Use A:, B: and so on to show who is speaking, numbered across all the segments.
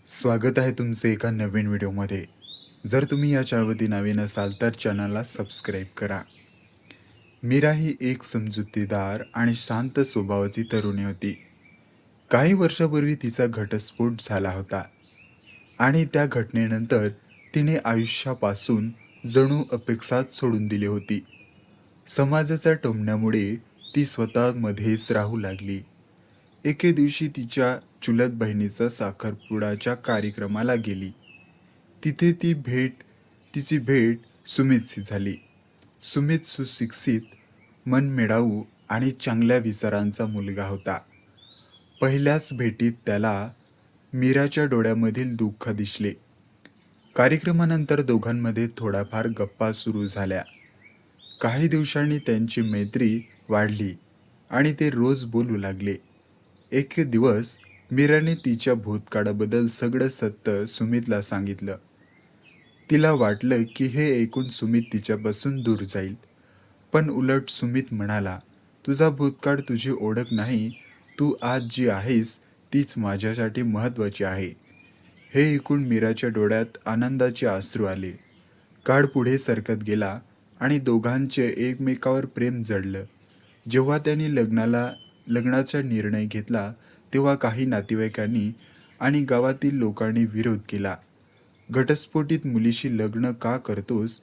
A: स्वागत आहे तुमचे एका नवीन व्हिडिओमध्ये. जर तुम्ही या चॅनलवरती नवीन असाल तर चॅनलला सबस्क्राईब करा. मीरा ही एक समजूतदार आणि शांत स्वभावाची तरुणी होती. काही वर्षापूर्वी तिचा घटस्फोट झाला होता आणि त्या घटनेनंतर तिने आयुष्यापासून जणू अपेक्षाच सोडून दिली होती. समाजाच्या टोमण्यामुळे ती स्वतःमध्येच राहू लागली. एके दिवशी तिच्या चुलत बहिणीचा साखरपुड्याच्या कार्यक्रमाला गेली. तिथे तिची भेट सुमितशी झाली. सुमित सुशिक्षित, मनमिळावू आणि चांगल्या विचारांचा मुलगा होता. पहिल्याच भेटीत त्याला मीराच्या डोळ्यामधील दुःख दिसले. कार्यक्रमानंतर दोघांमध्ये थोड्याफार गप्पा सुरू झाल्या. काही दिवसांनी त्यांची मैत्री वाढली आणि ते रोज बोलू लागले. एक दिवस मीराने तिच्या भूतकाळाबद्दल सगळं सत्य सुमितला सांगितलं. तिला वाटलं की हे ऐकून सुमित तिच्यापासून दूर जाईल. पण उलट सुमित म्हणाला, तुझा भूतकाळ तुझी ओळख नाही, तू आज जी आहेस तीच माझ्यासाठी महत्त्वाची आहे. हे ऐकून मीराच्या डोळ्यात आनंदाचे अश्रू आले. काळ पुढे सरकत गेला आणि दोघांचे एकमेकावर प्रेम जडलं. जेव्हा त्यांनी लग्नाचा निर्णय घेतला तेव्हा काही नातेवाईकांनी आणि गावातील लोकांनी विरोध केला. घटस्फोटित मुलीशी लग्न का करतोस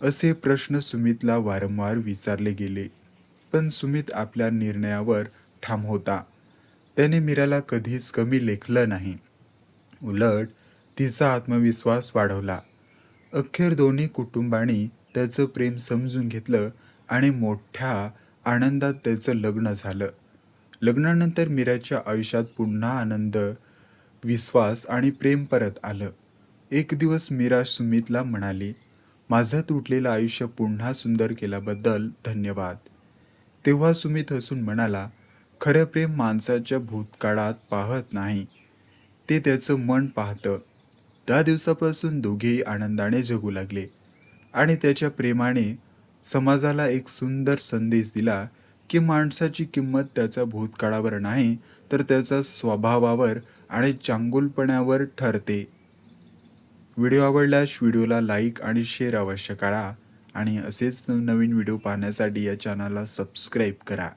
A: असे प्रश्न सुमितला वारंवार विचारले गेले. पण सुमित आपल्या निर्णयावर ठाम होता. त्याने मीराला कधीच कमी लेखलं नाही. उलट तिचा आत्मविश्वास वाढवला. अखेर दोन्ही कुटुंबांनी त्याचं प्रेम समजून घेतलं आणि मोठ्या आनंदात त्याचं लग्न झालं. लग्नानंतर मीराच्या आयुष्यात पुन्हा आनंद, विश्वास आणि प्रेम परत आलं. एक दिवस मीरा सुमितला म्हणाली, माझं तुटलेलं आयुष्य पुन्हा सुंदर केल्याबद्दल धन्यवाद. तेव्हा सुमित हसून म्हणाला, खरं प्रेम माणसाच्या भूतकाळात पाहत नाही, ते त्याचं मन पाहतं. त्या दिवसापासून दोघेही आनंदाने जगू लागले आणि त्याच्या प्रेमाने समाजाला एक सुंदर संदेश दिला की माणसाची किंमत त्याच्या भूतकाळावर नाही तर त्याच्या स्वभावावर आणि चांगुलपणावर ठरते. व्हिडिओ आवडल्यास व्हिडिओला लाईक आणि शेअर अवश्य करा आणि असेच नवनवीन व्हिडिओ पाहण्यासाठी या चॅनलला सबस्क्राईब करा.